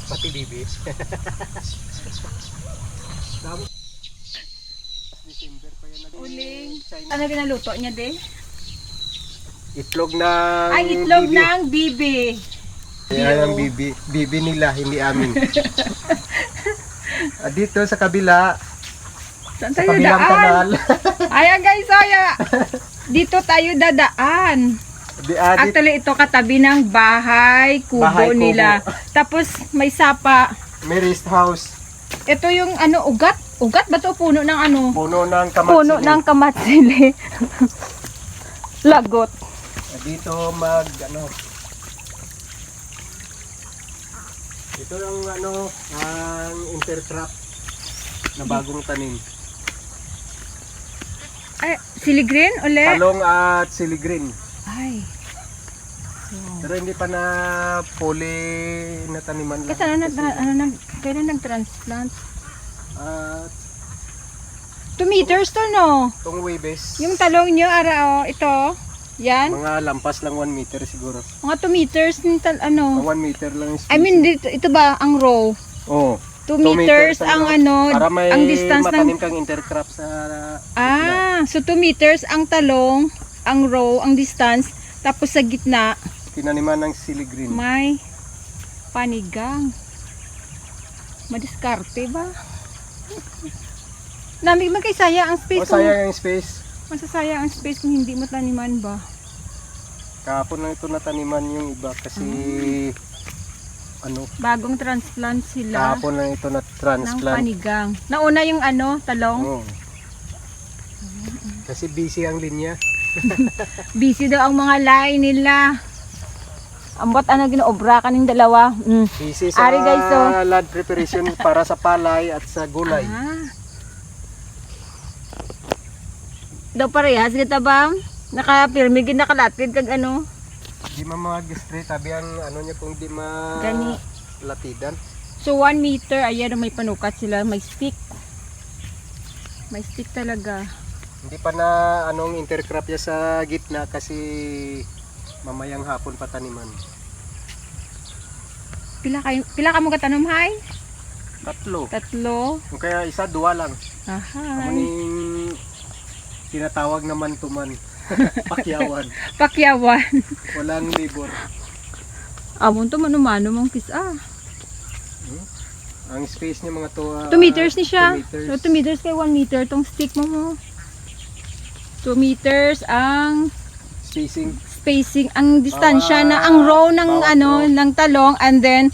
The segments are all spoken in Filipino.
Pati bibit. December pa yan Uling. China. Ano ginaluto niya, de? Itlog ng Ay, itlog bibi. ng bibi. Yan ang bibi. Bibi nila, hindi amin. Dito sa kabila, Saan sa tayo kabilang daan? kanal. Ayan guys, dito tayo dadaan. Dito, Actually, ito katabi ng bahay kubo Bahay kubo. nila. Tapos may sapa. may rest house. Ito yung ano, ugat. Ugat ba ito? Puno ng ano? Puno ng kamatsili. Puno ng kamatsili. Lagot. Dito ito yung ang intercrop na bagong tanim. Ay, siligrin ulit? Talong at siligreen. Ay. Pero hindi pa na fully na taniman lang. Kasi kailan nag-transplant? At 2 meters to, no? itong webes, Yung talong nyo, ito. Yan. mga lampas lang 1 meter siguro. Mga 2 meters, 1 meter lang yung I mean, ito ba ang row? oh, 2 meters ang para may ang distance ng... matanim kang intercrop sa So 2 meters ang talong, ang row, ang distance, tapos sa gitna, tinaniman ng siligreen. may panigang. Madiskarte ba? Magkaisaya ang space. Sayang yung space. Masasayang ang space kung hindi mo taniman ba? Kahapon lang ito nataniman yung iba kasi Bagong transplant sila kahapon lang ito na ng transplant. panigang. Nauna yung talong. Oo. Kasi busy ang linya. Busy daw ang mga line nila. Ambot ginoobra kaning dalawa. Busy sa Ari, guys, land preparation para sa palay at sa gulay. Daw parehas kita ba? Nakapirmi gid nakalatid kag ano. Di mag-straight tabi ang niya kung di Gani. latidan. So 1 meter, ayan may panukat sila, may stick. May stick talaga. Hindi pa na intercrop niya sa gitna kasi mamayang hapon pataniman. Pila ka mo katanom hay? 3. 3. Kung kaya isa, 2 lang. Ahay. Amuning tinatawag naman tuman. Pakyawan. Pakyawan. Walang labor. Amon to manumano mong kisa. Ang space niya mga 2 meters ni siya. 2 meters. So 2 meters kay 1 meter tong stick mo. 2 meters ang Spacing. ang distansya na ang row ng bawat row. ng talong, and then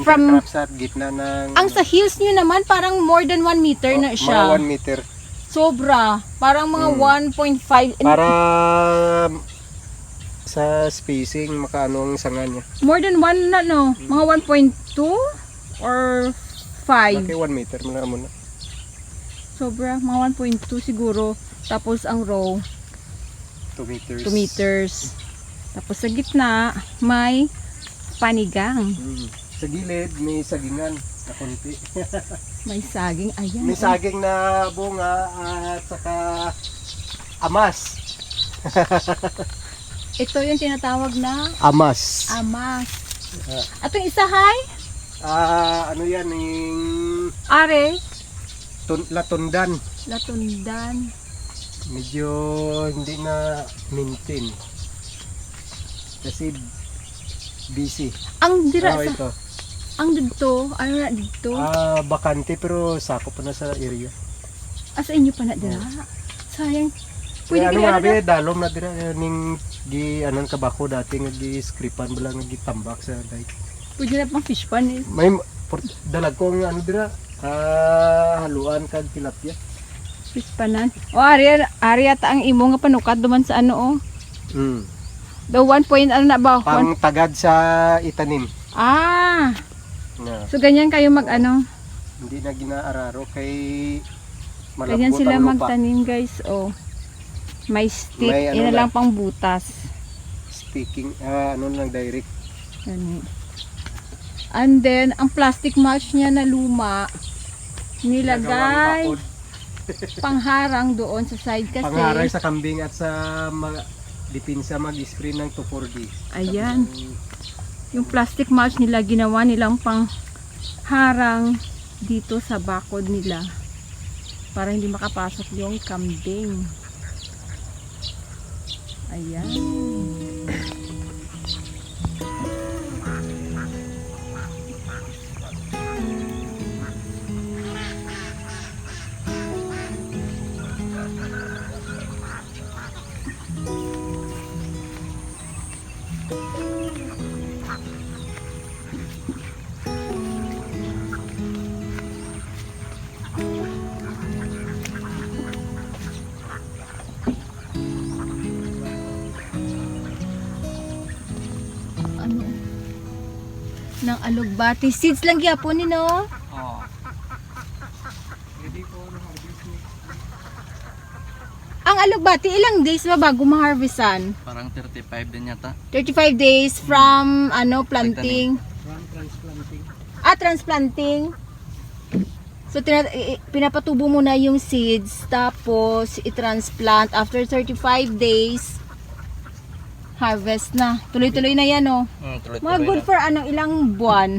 from Intercrop sa gitna ng ang sa heels niyo naman parang more than 1 meter na siya. mga 1 meter. Sobra. Parang mga 1.5. Para sa spacing makaano ang sanga niya. More than 1 na no. Mga 1.2 or 5. Okay, 1 meter mga mo na. Sobra. Mga 1.2 siguro. Tapos ang row 2 meters. 2 meters. Tapos sa gitna may panigang. Sa gilid may sagingan na konti. May saging. Ayan. May saging na bunga at saka amas. Ito yung tinatawag na Amas. amas. Atong isa hay? Ano yan yung Are. latundan. Latundan. Medyo hindi na maintain. Kasi busy. Ang dira sa... Ito. Ang dito. Ano na dito? Bakante pero sako pa na sa area. Sa inyo pa na dira. Sayang. Pwede Kaya kaya nga dalom na dira ning gi anon kabako dati nga gi skripan bala nga gitambak sa day. Pwede na pang fish pan eh. May dalag ko nga dira haluan kag tilapia. Fish panan. O ari ata ang imo nga panukat duman sa ano The 1 point na ba? Pang tagad sa itanim. So ganyan kayo Hindi na ginaararo kay malambot ganyan sila ang lupa. magtanim guys. May stick. May Ina lang pang butas. Speaking, lang direct. Ganun. And then, ang plastic mulch niya na luma, nilagay pangharang doon sa side kasi. Pangharang sa kambing at sa mga dipinsa mag-spray ng 2,4-D. Ayan. Yung plastic mulch nila, ginawa nilang pang harang dito sa bakod nila para hindi makapasok yung kambing. Ayan. Ano? Ng alugbati. Seeds lang gyapon ni no? Oo. Ready po ng harvest. Ang alugbati ilang days ba bago ma-harvestan? Parang 35 din yata. 35 days from ano planting. From transplanting. Transplanting. So pinapatubo mo na yung seeds tapos i-transplant after 35 days harvest na. Tuloy-tuloy na yan oh. Tuloy-tuloy Mga good na. for anong ilang buwan.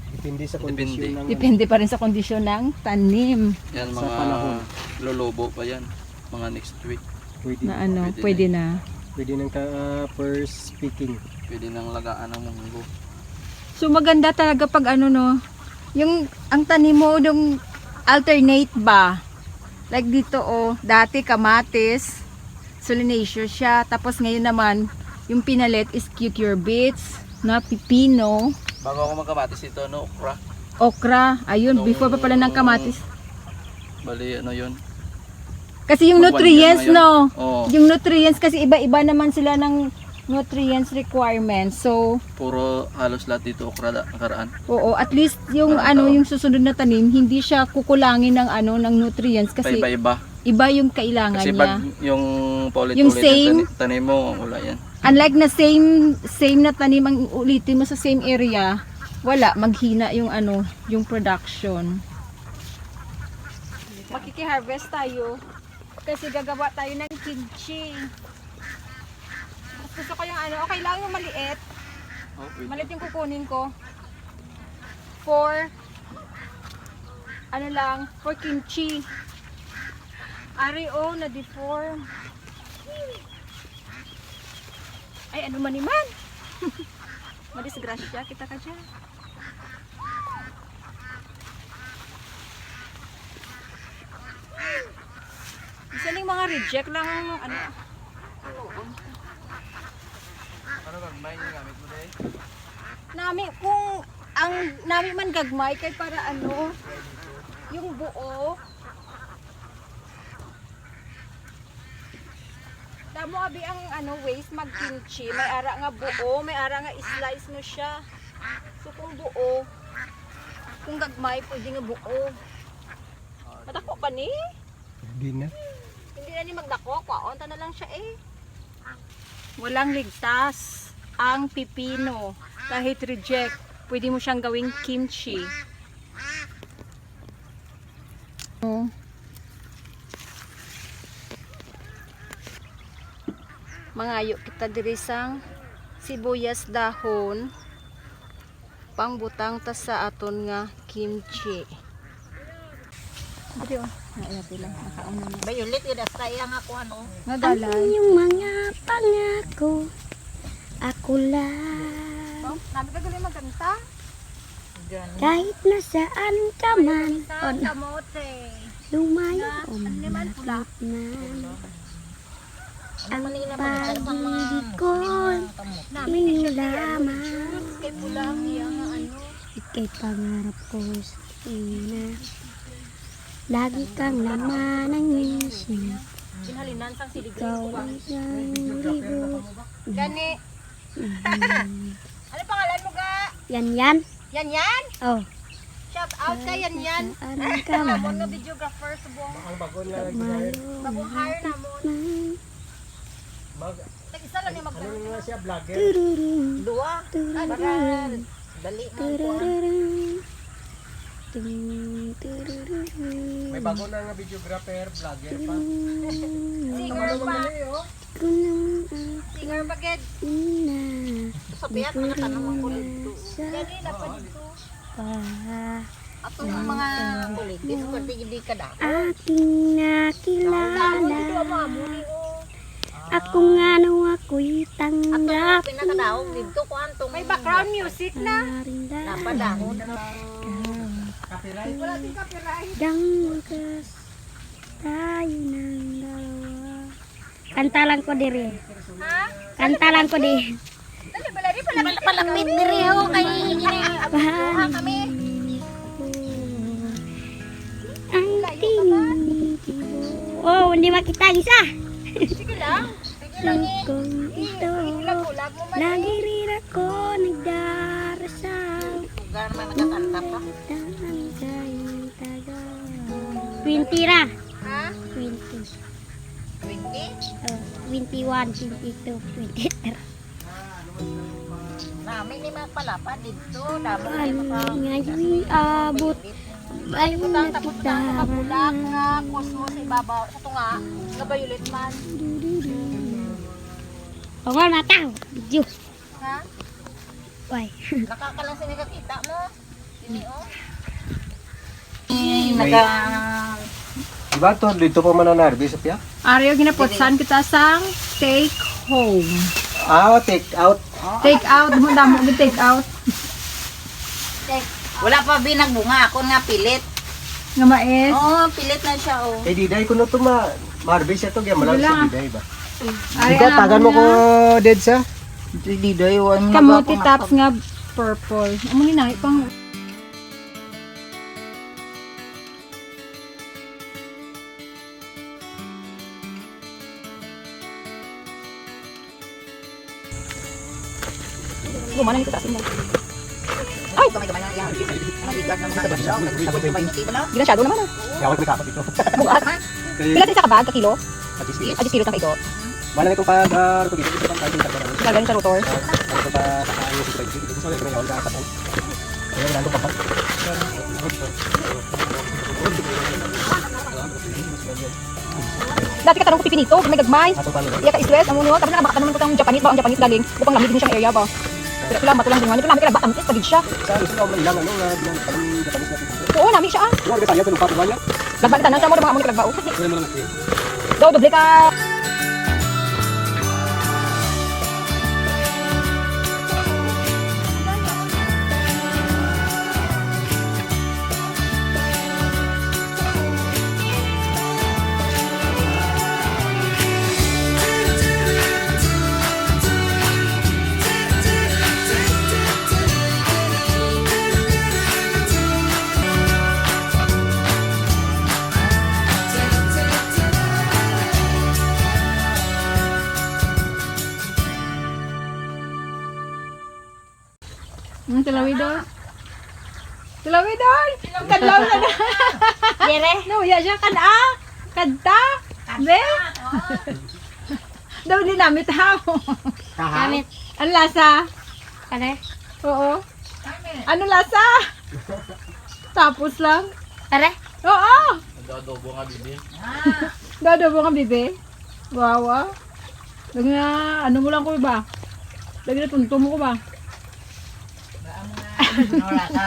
Depende sa Depende. kondisyon ng Depende pa rin sa kondisyon ng tanim. Yan sa mga panahon. lolobo pa yan. Mga next week. pwede. Na ano, Pwede pwede na. Pwede nang first picking. Pwede nang lagaan ng munggo. So maganda talaga pag ano no, yung ang tanim mo yung alternate ba? Like dito oh, dati kamatis, solanaceous siya, tapos ngayon naman yung pinalit is cucurbits, na pipino, Bago ako magkamatis ito, no, okra. okra, ayun, before pa pala ng kamatis. Bali, ano yun? Kasi yung Mag-one nutrients year na no, Oo. yung nutrients kasi iba-iba naman sila ng nutrients requirements. So, Puro halos lahat dito okra nakaraan. oo, at least yung Parang ano, tao. yung susunod na tanim, hindi siya kukulangin ng ano, ng nutrients kasi Paiba-iba. iba yung kailangan Kasi niya. pag yung paulit-ulit Yung same- tanim mo, wala yan. Unlike na same na tanim ang ulitin mo sa same area, wala, maghina yung ano, yung production. Makiki-harvest tayo kasi gagawa tayo ng kimchi. Mas gusto ko yung ano, okay lang yung maliit. Oh, wait. Maliit yung kukunin ko. For ano lang, for kimchi. Ari o na deform. Ay, ano man naman? Madisgrasya kita ka dyan. Isa lang mga reject lang ano. Ano bang may gamit mo dahil? Nami kung ang nami man gagmay kay para ano yung buo. Damo abi ang ano waste mag kimchi, may ara nga buo, may ara nga slice mo siya. So kung buo, kung gagmay pwede nga buo. Madako pa ni? Hindi na. Hindi na ni magdako, kwaon na lang siya eh. Walang ligtas ang pipino. Kahit reject, pwede mo siyang gawing kimchi. Oh. Mangayo kita diri sang sibuyas dahon pangbutang ta sa aton nga kimchi. Diri oh, naayati lang nakauna na. Bayulit yun sa iya nga kung ano. Nadalay. Yung mga pangako, ako lang. Oh, nabi ka gali magkanta? Kahit nasaan ka man, Sa kamote. lumayo o Ano naman pula? man. Ang pag-ibig ko'y Nabi ni iyo siya lamang. kay pula ang iya nga ano. Ika'y pangarap ko sa ina. Lagi kang laman ng isip. Ginhalinan sang siligay Ikaw ko ba? ang isang libo. Gani. Ano pangalan mo ga? Yan yan. Yan yan? Oh. Shout out kay yan yan. Saan ka Mo man. nga videographer sa buong Ang bago na bagong hire na mo. Tag-isa lang yung ano magdala. nga siya vlogger. Dua. Dali May bago na nga videographer, vlogger pa. Singer pa. oh. Singer pa ged. Ina. Sabihan mo na tanong ko dito. Gani na pa dito. pa. Ato yung mga kulit. Dito ko hindi ka daw. Aking nakilala. Ako nga no ako'y tanggap. Pinakadaong dito ko antong May background music na. napadahon. Dang wakas tayo ng dalawa. Kanta lang ko diri. Ha? Kanta lang ko di. Dali, balari pala. Palapit diri ho kay Bahagi kami. ang tinitibo. Oh, hindi makita isa. Sige lang. Sige lang eh. Kung ito, Ilag-ulag mo man. lagi rin ako nagdarasal. Lugar man nakakanta pa. Daan kayo tagal. 20 ra. Ha? 20. 20. 21, 22, 23. Namin ni mga palapa dito. Dami ni Ano mga ngayon abot. Ay, Butang tapos na nakita. kapulak nga cosmos ibabaw. Ito nga, nga violet man. O nga, mataw. Video. Ha? Why? nakakalang sinikakita mo. Sini oh. May- Naka Diba to, dito pa mananarbi sa piyak? Ariyo ginapotsan kita sang take home. Take out. Take out mo damo gi take out wala pa binagbunga ako nga pilit. nga mais. Oo, pilit na siya oh. Eh, diday ko na to ma-harvest siya to. Kaya malang Wala. sa diday ba? Ari Diba, tagan mo ko, dead sa? Hindi dayo ang kamuti tops nga purple. Amo ni na pang Gumana nito tasin mo. Ay, kamay-kamay na yan. Maligas na mga sabasyaw. Ginasyado naman ah. Kaya ako nagkapat ito. Bukas. Pila sa kabag ka kilo? At least, Adis kilo tang ito. wala na itong pag-aro ko dito. Ito pang kain sa parang. Gagawin sa rotor. Ano ko pa kakain sa spreadsheet. Ito sa wala yung kakapon. Kaya wala itong papat. Dati ka tarong ko pipinito, may gagmay. Ato pa nila. Iya ka stress amo no, tapos nakabaka naman ko tang Japanese ba ang Japanese galing. Bukang lamig din siya ng area ba. Pero kailangan matulang din man. Ito namin kaya bakam is pagid siya. Sa gusto ko man ilang ano nga bilang parang Japanese na pito. Oo, nami siya ah. Ano ka saya ko nung papuan niya? Lagba kita nang siya mo mga amo ni kalagba. Kaya mo lang natin. Daw doble ka. Tilawidor. Tilawidor. Kadlaw na na. Dire. No, ya siya kada. Kadta. Be. Daw din namin tao. Gamit. Ano lasa? Kare. Oo. Ano lasa? Tapos lang. Kare. Oo. Adobo nga bibi. Dado mo ka, bibe? Wawa. Lagi na, ano mo lang ko ba? Lagi na tunto mo ko ba? Nora ka.